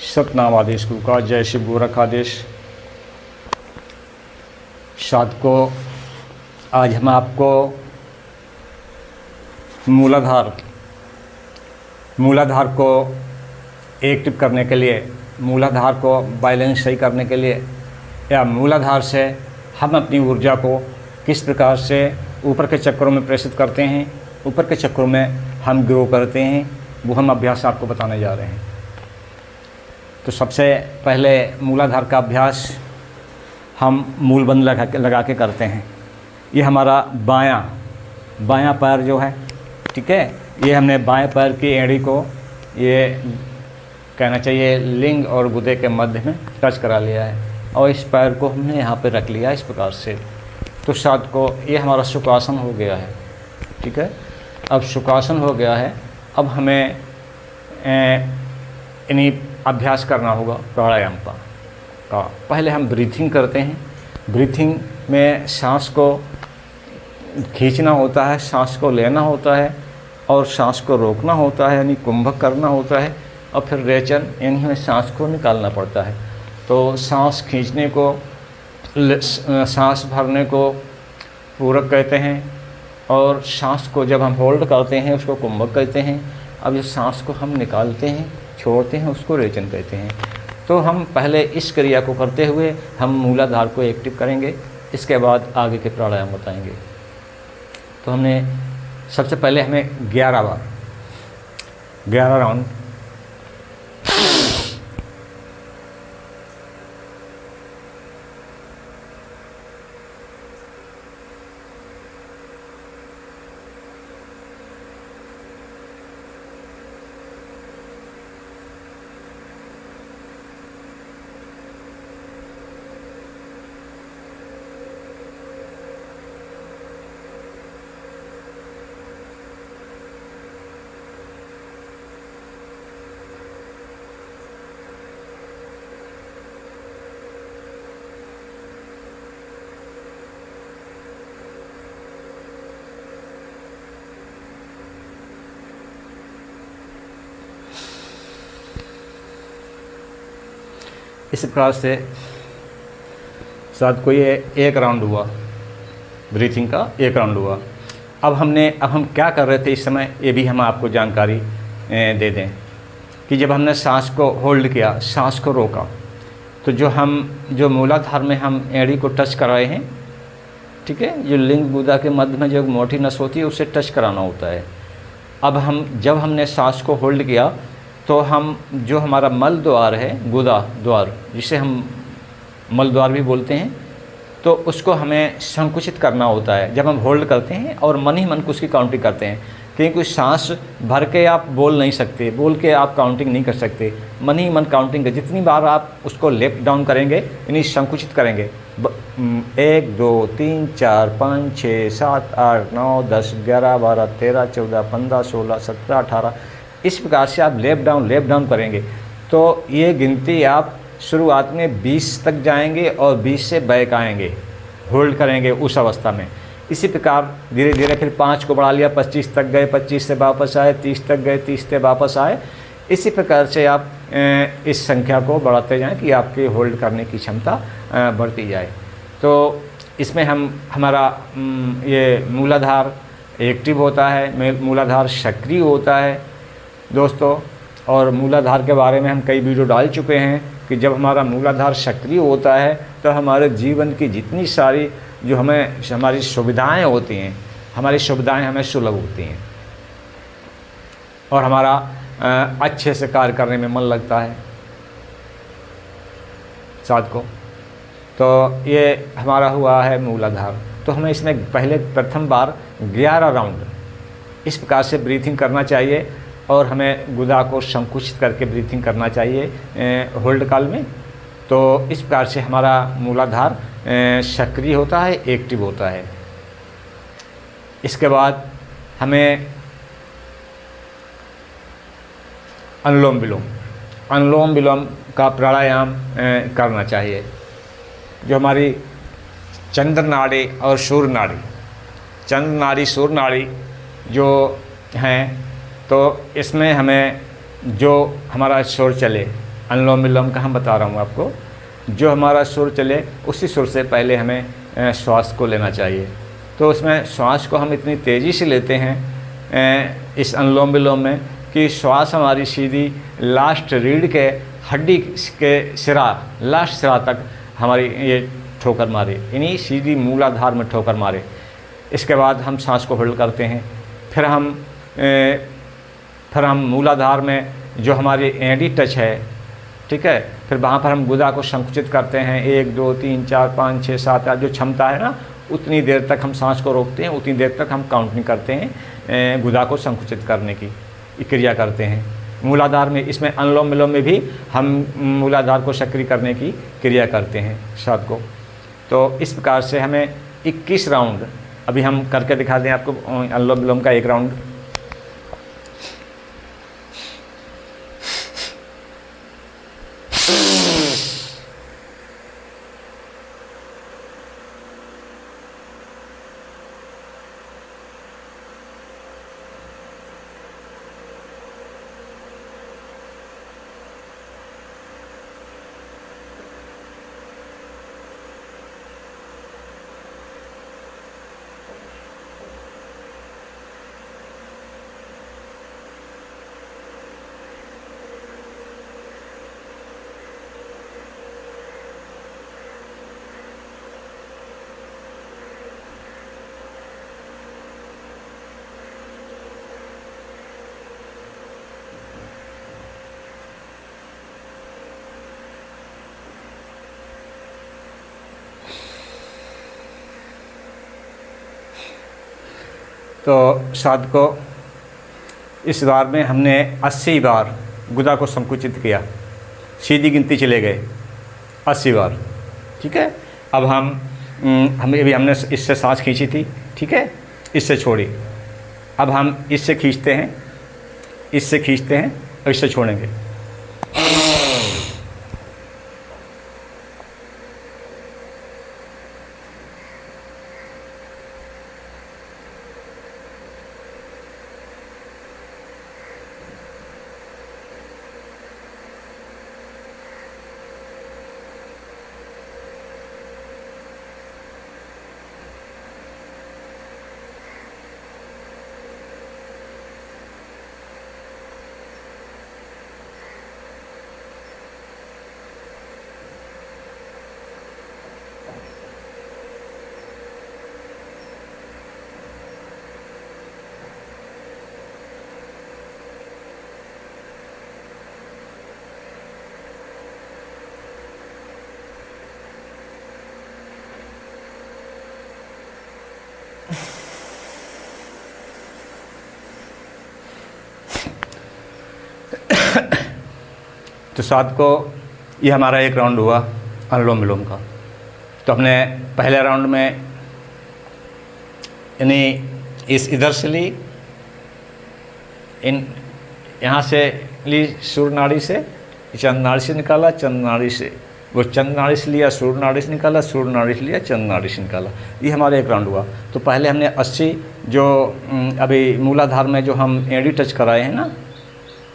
सतनाम आदेश गुरु का, जय शिव गोरखादेश। साधकों, आज हम आपको मूलाधार को एक्टिव करने के लिए, मूलाधार को बैलेंस सही करने के लिए, या मूलाधार से हम अपनी ऊर्जा को किस प्रकार से ऊपर के चक्रों में प्रेषित करते हैं, ऊपर के चक्रों में हम ग्रो करते हैं, वो हम अभ्यास आपको बताने जा रहे हैं। तो सबसे पहले मूलाधार का अभ्यास हम मूलबंध लगा के करते हैं। ये हमारा बायां पैर जो है, ठीक है, ये हमने बाएं पैर की एड़ी को, ये कहना चाहिए लिंग और गुदे के मध्य में टच करा लिया है, और इस पैर को हमने यहाँ पे रख लिया इस प्रकार से। तो साधकों, ये हमारा सुखासन हो गया है, ठीक है। अब सुखासन हो गया है, अब हमें इन्हीं अभ्यास करना होगा प्राणायाम का। पहले हम ब्रीथिंग करते हैं। ब्रीथिंग में सांस को खींचना होता है, सांस को लेना होता है, और सांस को रोकना होता है, यानी कुंभक करना होता है, और फिर रेचन यानी हमें सांस को निकालना पड़ता है। तो सांस खींचने को, सांस भरने को पूरक कहते हैं, और सांस को जब हम होल्ड करते हैं उसको कुंभक कहते हैं। अब जो सांस को हम निकालते हैं, छोड़ते हैं, उसको रेचन कहते हैं। तो हम पहले इस क्रिया को करते हुए हम मूलाधार को एक्टिव करेंगे, इसके बाद आगे के प्राणायाम बताएंगे। तो हमने सबसे पहले हमें 11 राउंड इस प्रकार से साथ को ये एक राउंड हुआ, ब्रीथिंग का एक राउंड हुआ। अब हम क्या कर रहे थे इस समय, ये भी हम आपको जानकारी दे दें कि जब हमने सांस को होल्ड किया, सांस को रोका, तो जो मूलाधार में हम एड़ी को टच कर रहे हैं, ठीक है, जो लिंग गुदा के मध्य में जो मोटी नस होती है उससे टच कराना होता है। अब जब हमने सांस को होल्ड किया, तो हम जो हमारा मल द्वार है, गुदा द्वार, जिसे हम मल द्वार भी बोलते हैं, तो उसको हमें संकुचित करना होता है जब हम होल्ड करते हैं, और मन ही मन को उसकी काउंटिंग करते हैं। क्योंकि सांस भर के आप बोल नहीं सकते, बोल के आप काउंटिंग नहीं कर सकते, मन ही मन काउंटिंग कर। जितनी बार आप उसको लेफ्ट डाउन करेंगे, यानी संकुचित करेंगे, 1 2 3 4 5 6 7 8 9 10 11 12 13 14 15 16 17 18, इस प्रकार से आप लेफ्ट डाउन करेंगे। तो ये गिनती आप शुरुआत में 20 तक जाएंगे और 20 से बैक आएंगे, होल्ड करेंगे उस अवस्था में। इसी प्रकार धीरे धीरे फिर 5 को बढ़ा लिया, 25 तक गए, 25 से वापस आए, 30 तक गए, 30 से वापस आए। इसी प्रकार से आप इस संख्या को बढ़ाते जाएं कि आपके होल्ड करने की क्षमता बढ़ती जाए। तो इसमें हमारा ये मूलाधार एक्टिव होता है, मूलाधार सक्रिय होता है दोस्तों। और मूलाधार के बारे में हम कई वीडियो डाल चुके हैं कि जब हमारा मूलाधार सक्रिय होता है तो हमारे जीवन की जितनी सारी जो हमारी सुविधाएं होती हैं, हमारी सुविधाएं हमें सुलभ होती हैं, और हमारा अच्छे से कार्य करने में मन लगता है साधकों। तो ये हमारा हुआ है मूलाधार। तो हमें इसमें पहले प्रथम बार 11 राउंड इस प्रकार से ब्रीथिंग करना चाहिए, और हमें गुदा को संकुचित करके ब्रीथिंग करना चाहिए होल्ड काल में। तो इस प्रकार से हमारा मूलाधार सक्रिय होता है, एक्टिव होता है। इसके बाद हमें अनुलोम विलोम का प्राणायाम करना चाहिए। जो हमारी चंद्र नाड़ी और सूर्य नाड़ी जो हैं, तो इसमें हमें जो हमारा शोर चले, अनुलोम विलोम का हम बता रहा हूँ आपको। जो हमारा सुर चले उसी सुर से पहले हमें श्वास को लेना चाहिए। तो उसमें श्वास को हम इतनी तेज़ी से लेते हैं इस अनुलोम विलोम में कि श्वास हमारी सीधी लास्ट रीढ़ के हड्डी के सिरा, लास्ट सिरा तक हमारी ये ठोकर मारे, यानी सीधी मूलाधार में ठोकर मारे। इसके बाद हम सांस को होल्ड करते हैं। फिर हम मूलाधार में जो हमारी एडी टच है, ठीक है, फिर वहाँ पर हम गुदा को संकुचित करते हैं। 1 2 3 4 5 6 7 8 जो क्षमता है ना, उतनी देर तक हम सांस को रोकते हैं, उतनी देर तक हम काउंटिंग करते हैं, गुदा को संकुचित करने की क्रिया करते हैं। मूलाधार में, इसमें अनुलोम विलोम में भी हम मूलाधार को सक्रिय करने की क्रिया करते हैं श्वास को। तो इस प्रकार से हमें 21 राउंड अभी हम करके दिखा दें आपको अनुलोम विलोम का एक राउंड। तो श्वास को इस बार में हमने 80 बार गुदा को संकुचित किया, सीधी गिनती चले गए 80 बार, ठीक है। अब हमने इससे सांस खींची थी, ठीक है, इससे छोड़ी। अब हम इससे खींचते हैं, इससे खींचते हैं और इससे छोड़ेंगे। तो साथ को ये हमारा एक राउंड हुआ अनुलोम विलोम का। तो हमने पहले राउंड में यानी इस इधर से ली, इन यहाँ से ली सूर्य नाड़ी से, चंद्र नाड़ी से निकाला, चंद्र नाड़ी से वो चंद्र नाड़ी से लिया, सूर्य नाड़ी से निकाला, सूर्य नाड़ी से लिया, चंद्र नाड़ी से निकाला। ये हमारा एक राउंड हुआ। तो पहले हमने 80 जो अभी मूलाधार में जो हम एडी टच कराए हैं ना,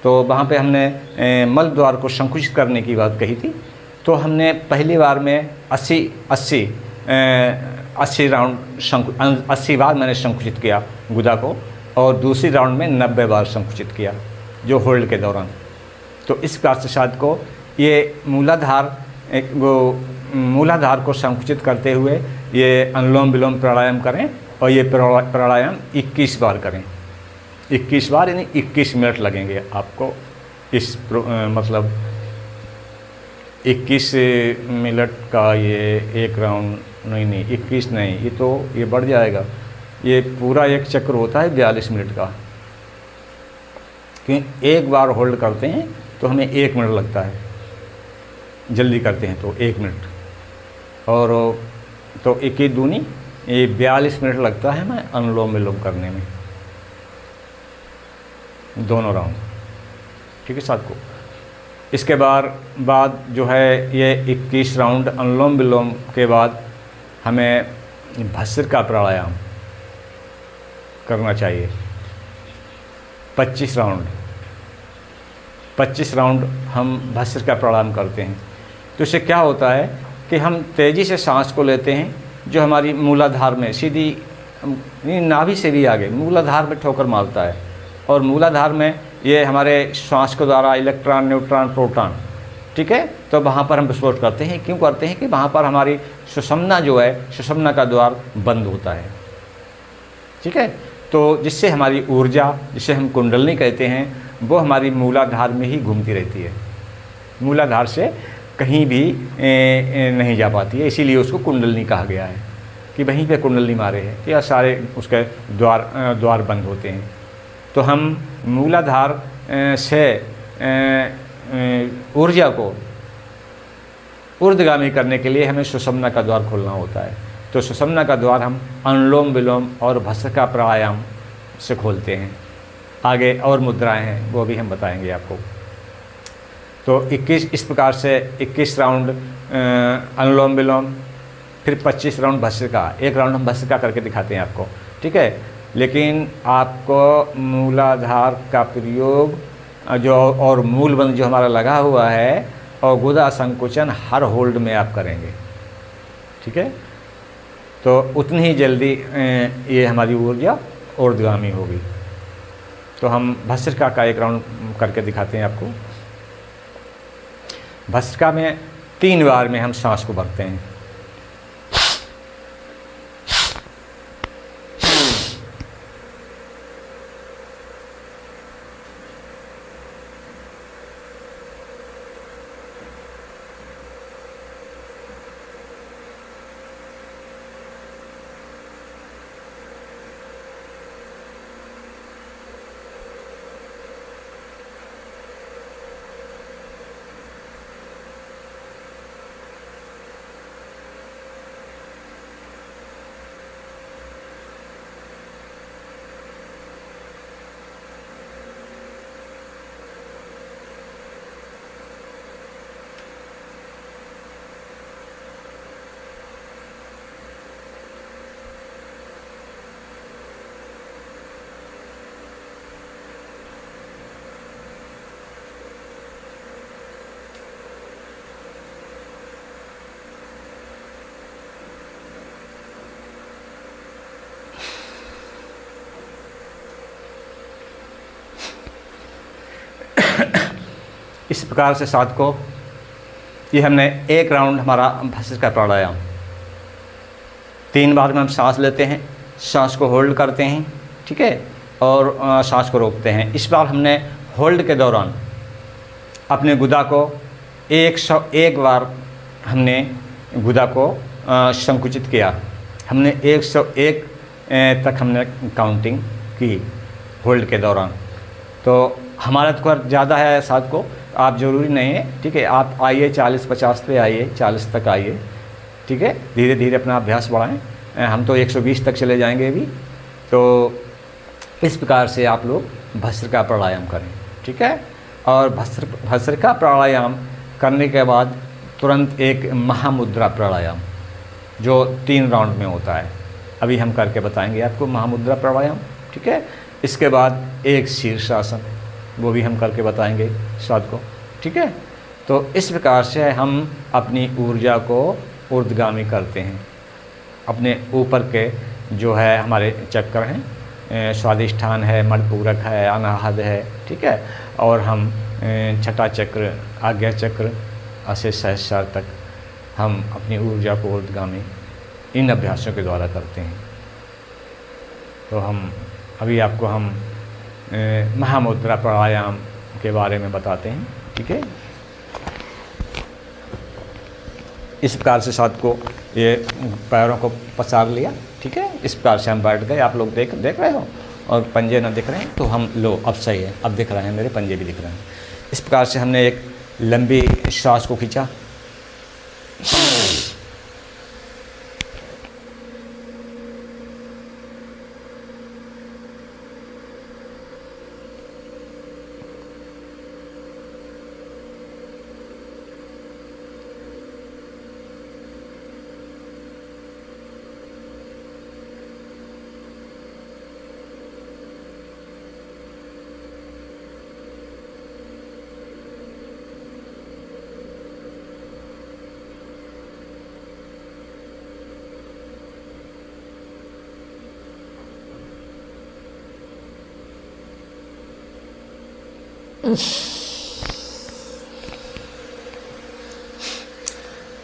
तो वहाँ पे हमने मल द्वार को संकुचित करने की बात कही थी। तो हमने पहली बार में 80 राउंड 80 बार मैंने संकुचित किया गुदा को, और दूसरी राउंड में 90 बार संकुचित किया जो होल्ड के दौरान। तो इस प्रकार से शायद को ये मूलाधार को संकुचित करते हुए ये अनुलोम विलोम प्राणायाम करें, और ये प्राणायाम 21 बार करें। 21 बार यानी 21 मिनट लगेंगे आपको इस मतलब 21 मिनट का ये एक राउंड नहीं 21 नहीं, ये बढ़ जाएगा। ये पूरा एक चक्र होता है 42 मिनट का, क्योंकि एक बार होल्ड करते हैं तो हमें 1 मिनट लगता है, जल्दी करते हैं तो 1 मिनट, और तो 21 दूनी ये 42 मिनट लगता है हमें अनुलोम विलोम करने में, दोनों राउंड, ठीक है साथ को। इसके बाद जो है ये 21 राउंड अनुलोम विलोम के बाद हमें भस्त्रिका का प्राणायाम करना चाहिए 25 राउंड। 25 राउंड हम भस्त्रिका प्राणायाम करते हैं। तो इससे क्या होता है कि हम तेज़ी से सांस को लेते हैं, जो हमारी मूलाधार में सीधी नाभि से भी आगे मूलाधार में ठोकर मारता है, और मूलाधार में ये हमारे श्वास के द्वारा इलेक्ट्रॉन, न्यूट्रॉन, प्रोटॉन, ठीक है, तो वहाँ पर हम विस्फोट करते हैं। क्यों करते हैं कि वहाँ पर हमारी सुषुम्ना जो है, सुषुम्ना का द्वार बंद होता है, ठीक है। तो जिससे हमारी ऊर्जा, जिसे हम कुंडलनी कहते हैं, वो हमारी मूलाधार में ही घूमती रहती है, मूलाधार से कहीं भी नहीं जा पाती है। इसीलिए उसको कुंडलनी कहा गया है कि वहीं पे कुंडलनी मारे है, कि सारे उसके द्वार बंद होते हैं। तो हम मूलाधार से ऊर्जा को ऊर्ध्वगामी करने के लिए हमें सुषुम्ना का द्वार खोलना होता है। तो सुषुम्ना का द्वार हम अनुलोम विलोम और भस्त्रिका प्राणायाम से खोलते हैं। आगे और मुद्राएं हैं, वो भी हम बताएंगे आपको। तो 21 इस प्रकार से 21 राउंड अनुलोम विलोम, फिर 25 राउंड भस्त्रिका। एक राउंड हम भस्त्रिका करके दिखाते हैं आपको, ठीक है। लेकिन आपको मूलाधार का प्रयोग जो और मूलबंध जो हमारा लगा हुआ है और गुदा संकुचन हर होल्ड में आप करेंगे, ठीक है। तो उतनी ही जल्दी ये हमारी ऊर्जा ऊर्ध्वगामी होगी। तो हम भस्त्रिका का एक राउंड करके दिखाते हैं आपको। भस्त्रिका में 3 बार में हम सांस को भरते हैं। इस प्रकार से 7 को ये हमने एक राउंड हमारा भस्त्रिका प्राणायाम। 3 बार में हम सांस लेते हैं, सांस को होल्ड करते हैं, ठीक है, और सांस को रोकते हैं। इस बार हमने होल्ड के दौरान अपने गुदा को 101 बार हमने गुदा को संकुचित किया। हमने 101 तक हमने काउंटिंग की होल्ड के दौरान। तो हमारा तो ज़्यादा है 7 को, आप ज़रूरी नहीं है, ठीक है। आप आइए 40-50 पे आइए, 40 तक आइए, ठीक है। धीरे धीरे अपना अभ्यास बढ़ाएं। हम तो 120 तक चले जाएंगे अभी। तो इस प्रकार से आप लोग भस्त्रिका प्राणायाम करें, ठीक है। और भस्त्रिका प्राणायाम करने के बाद तुरंत एक महामुद्रा प्राणायाम जो 3 राउंड में होता है, अभी हम करके बताएंगे आपको महामुद्रा प्राणायाम, ठीक है। इसके बाद एक शीर्षासन, वो भी हम करके बताएंगे 7 को, ठीक है। तो इस प्रकार से हम अपनी ऊर्जा को ऊर्ध्वगामी करते हैं। अपने ऊपर के जो है हमारे चक्र हैं, स्वादिष्ठान है, मणिपूरक है, अनाहत है, ठीक है। और हम छठा चक्र, आज्ञा चक्र से सहस्रार तक हम अपनी ऊर्जा को ऊर्ध्वगामी इन अभ्यासों के द्वारा करते हैं। तो हम अभी आपको हम महामुद्रा प्राणायाम के बारे में बताते हैं, ठीक है। इस प्रकार से 7 को ये पैरों को पसार लिया, ठीक है। इस प्रकार से हम बैठ गए। आप लोग देख रहे हो और पंजे ना दिख रहे हैं तो हम लो, अब सही है, अब दिख रहे हैं, मेरे पंजे भी दिख रहे हैं। इस प्रकार से हमने एक लंबी सांस को खींचा,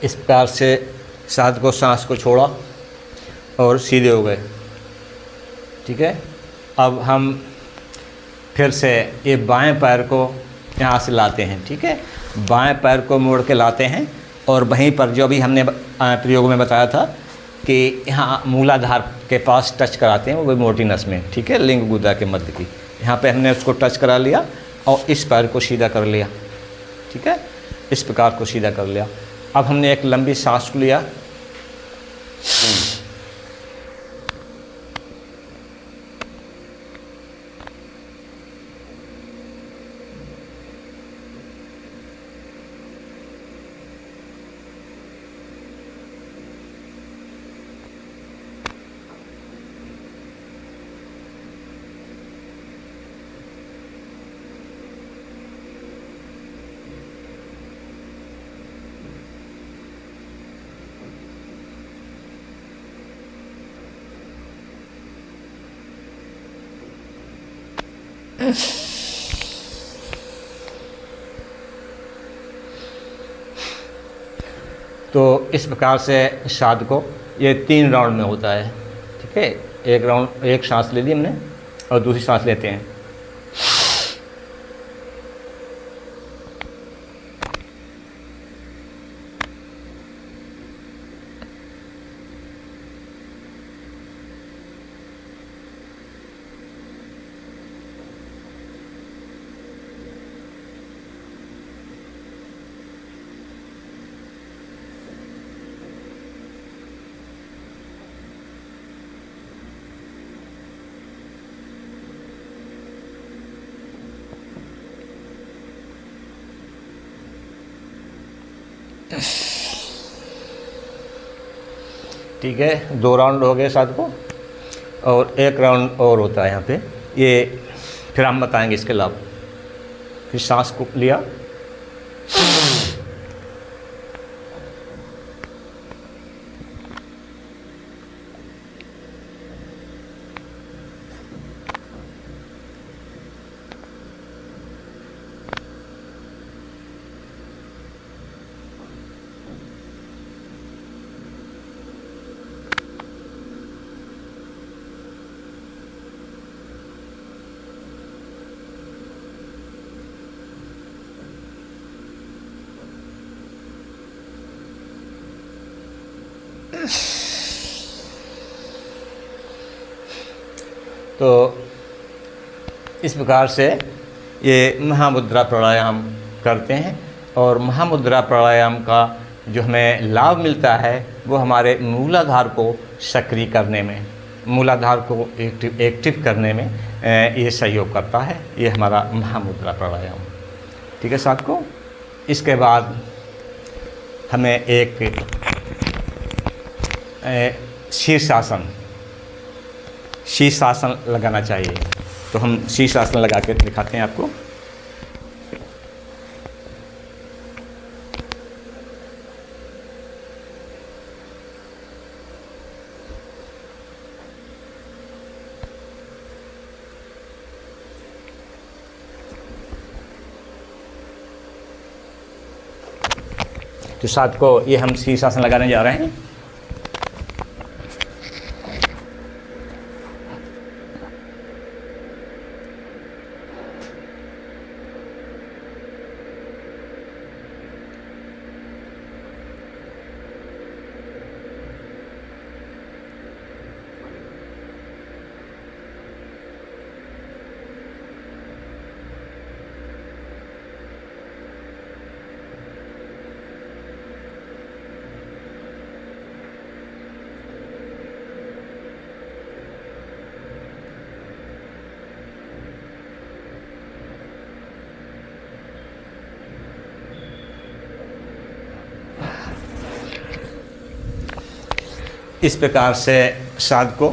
इस प्रकार से साध को सांस को छोड़ा और सीधे हो गए। ठीक है, अब हम फिर से ये बाएं पैर को यहाँ से लाते हैं। ठीक है, बाएं पैर को मोड़ के लाते हैं और वहीं पर जो भी हमने प्रयोग में बताया था कि यहाँ मूलाधार के पास टच कराते हैं, वो मोटी नस में। ठीक है, लिंग गुदा के मध्य की, यहाँ पे हमने उसको टच करा लिया और इस पैर को सीधा कर लिया। ठीक है, इस प्रकार को सीधा कर लिया। अब हमने एक लंबी सांस को लिया, तो इस प्रकार से साध को ये 3 राउंड में होता है। ठीक है, एक राउंड, एक सांस ले ली हमने और दूसरी सांस लेते हैं। ठीक है, 2 राउंड हो गए साथ को और एक राउंड और होता है यहाँ पे, ये फिर हम बताएंगे इसके लाभ। फिर सांस को लिया, तो इस प्रकार से ये महामुद्रा प्राणायाम करते हैं। और महामुद्रा प्राणायाम का जो हमें लाभ मिलता है वो हमारे मूलाधार को सक्रिय करने में, मूलाधार को एक्टिव करने में ये सहयोग करता है। ये हमारा महामुद्रा प्राणायाम। ठीक है साथ को, इसके बाद हमें एक शीर्षासन लगाना चाहिए। तो हम शीर्षासन लगा के दिखाते हैं आपको। तो साथ को ये हम शीर्षासन लगाने जा रहे हैं। इस प्रकार से साध को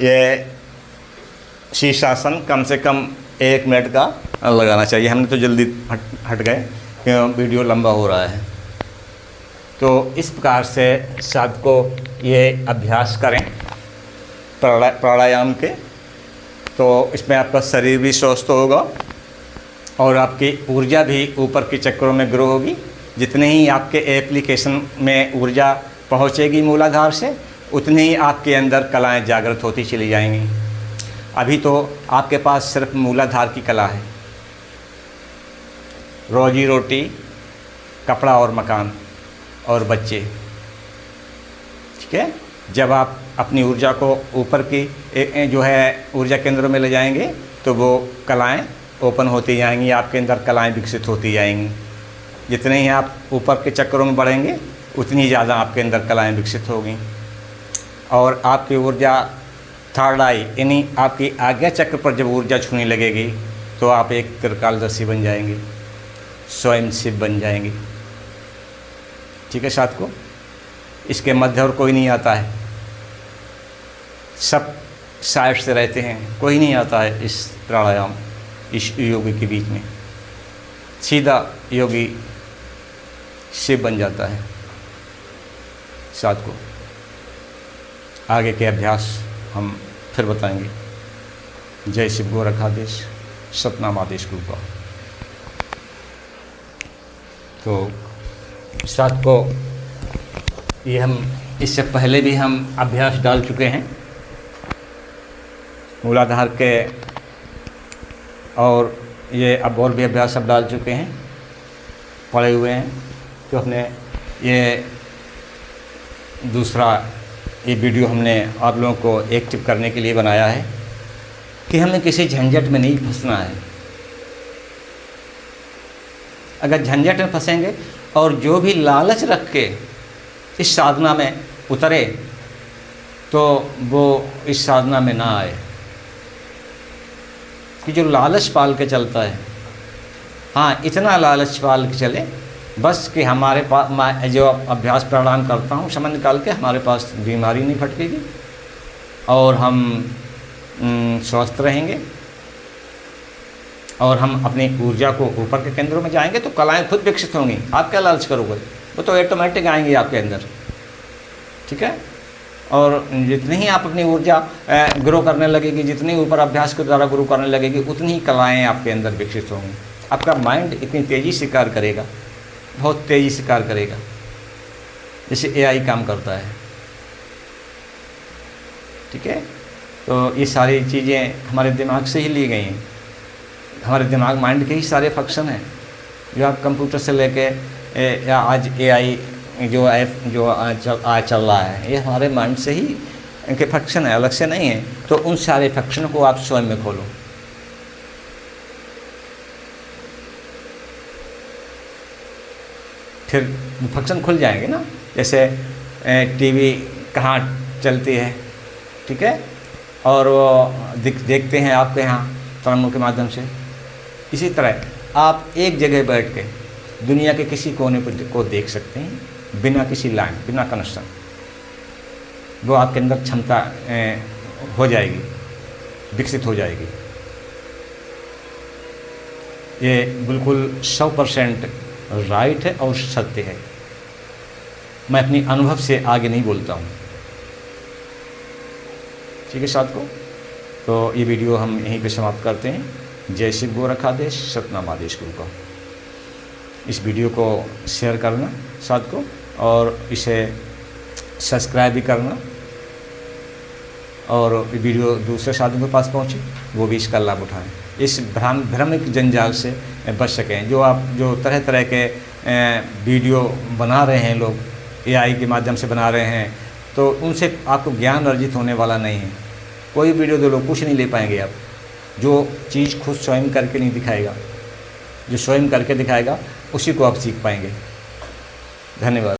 ये शीर्षासन कम से कम 1 मिनट का लगाना चाहिए। हमने तो जल्दी हट गए क्योंकि वीडियो लंबा हो रहा है। तो इस प्रकार से साध को ये अभ्यास करें प्राणायाम के, तो इसमें आपका शरीर भी स्वस्थ होगा और आपकी ऊर्जा भी ऊपर के चक्रों में ग्रो होगी। जितने ही आपके एप्लीकेशन में ऊर्जा पहुँचेगी मूलाधार से, उतनी ही आपके अंदर कलाएँ जागृत होती चली जाएंगी। अभी तो आपके पास सिर्फ मूलाधार की कला है, रोजी रोटी, कपड़ा और मकान और बच्चे, ठीक है। जब आप अपनी ऊर्जा को ऊपर की जो है ऊर्जा केंद्रों में ले जाएंगे तो वो कलाएँ ओपन होती जाएंगी, आपके अंदर कलाएँ विकसित होती जाएंगी। जितने ही आप ऊपर के चक्रों में बढ़ेंगे उतनी ज़्यादा आपके अंदर कलाएँ विकसित होगी और आपकी ऊर्जा थर्ड आई यानी आपकी आज्ञा चक्र पर जब ऊर्जा छूने लगेगी तो आप एक त्रिकालदर्शी बन जाएंगे, स्वयं शिव बन जाएंगे, ठीक है साथ को। इसके मध्य और कोई नहीं आता है, सब साइड से रहते हैं, कोई नहीं आता है इस प्राणायाम, इस योगी के बीच में। सीधा योगी शिव बन जाता है साथ को। आगे के अभ्यास हम फिर बताएंगे। जय शिव गोरखाधीश, सतनाम आदेश गुरु का। तो साथ को ये हम इससे पहले भी हम अभ्यास डाल चुके हैं मूलाधार के, और ये अब और भी अभ्यास अब डाल चुके हैं, पड़े हुए हैं। तो हमने ये दूसरा ये वीडियो हमने आप लोगों को एक्टिव करने के लिए बनाया है कि हमें किसी झंझट में नहीं फंसना है। अगर झंझट में फंसेंगे और जो भी लालच रख के इस साधना में उतरे तो वो इस साधना में ना आए। कि जो लालच पाल के चलता है, हाँ इतना लालच पाल के चले बस कि हमारे पास मैं जो अभ्यास प्राणायाम करता हूँ समय निकाल के हमारे पास बीमारी नहीं फटकेगी और हम स्वस्थ रहेंगे और हम अपनी ऊर्जा को ऊपर के केंद्रों में जाएंगे तो कलाएं खुद विकसित होंगी। आप क्या लालच करोगे, वो तो ऑटोमेटिक आएंगी आपके अंदर, ठीक है। और जितनी ही आप अपनी ऊर्जा ग्रो करने लगेगी, जितनी ऊपर अभ्यास के द्वारा ग्रो करने लगेगी, उतनी ही कलाएँ आपके अंदर विकसित होंगी। आपका माइंड इतनी तेज़ी से कार्य करेगा, बहुत तेज़ी से कार्य करेगा, जैसे एआई काम करता है, ठीक है। तो ये सारी चीज़ें हमारे दिमाग से ही ली गई हैं। हमारे दिमाग माइंड के ही सारे फंक्शन हैं जो आप कंप्यूटर से लेके या आज एआई जो ऐप जो आज चल रहा है, ये हमारे माइंड से ही इनके फंक्शन है, अलग से नहीं है। तो उन सारे फंक्शन को आप स्वयं में खोलो। फिर फंक्शन खुल जाएंगे ना, जैसे टीवी कहाँ चलती है, ठीक है, और वो देखते हैं आपके यहाँ तरंगों के माध्यम से। इसी तरह आप एक जगह बैठ के दुनिया के किसी कोने को देख सकते हैं बिना किसी लाइन, बिना कनेक्शन। वो आपके अंदर क्षमता हो जाएगी, विकसित हो जाएगी। ये बिल्कुल 100% राइट है और सत्य है। मैं अपनी अनुभव से आगे नहीं बोलता हूँ, ठीक है साथ को। तो ये वीडियो हम यहीं पे समाप्त करते हैं। जय शिव गोरखाधीश, सतनाम आदेश गुरु का। इस वीडियो को शेयर करना साथ को, और इसे सब्सक्राइब भी करना, और वीडियो दूसरे साथियों के पास पहुँचे, वो भी इसका लाभ उठाएं। इस भ्रामक जंजाल से बच सकें। जो तरह तरह के वीडियो बना रहे हैं लोग, एआई के माध्यम से बना रहे हैं, तो उनसे आपको ज्ञान अर्जित होने वाला नहीं है। कोई वीडियो दो लोग कुछ नहीं ले पाएंगे आप। जो चीज़ खुद स्वयं करके नहीं दिखाएगा, जो स्वयं करके दिखाएगा उसी को आप सीख पाएंगे। धन्यवाद।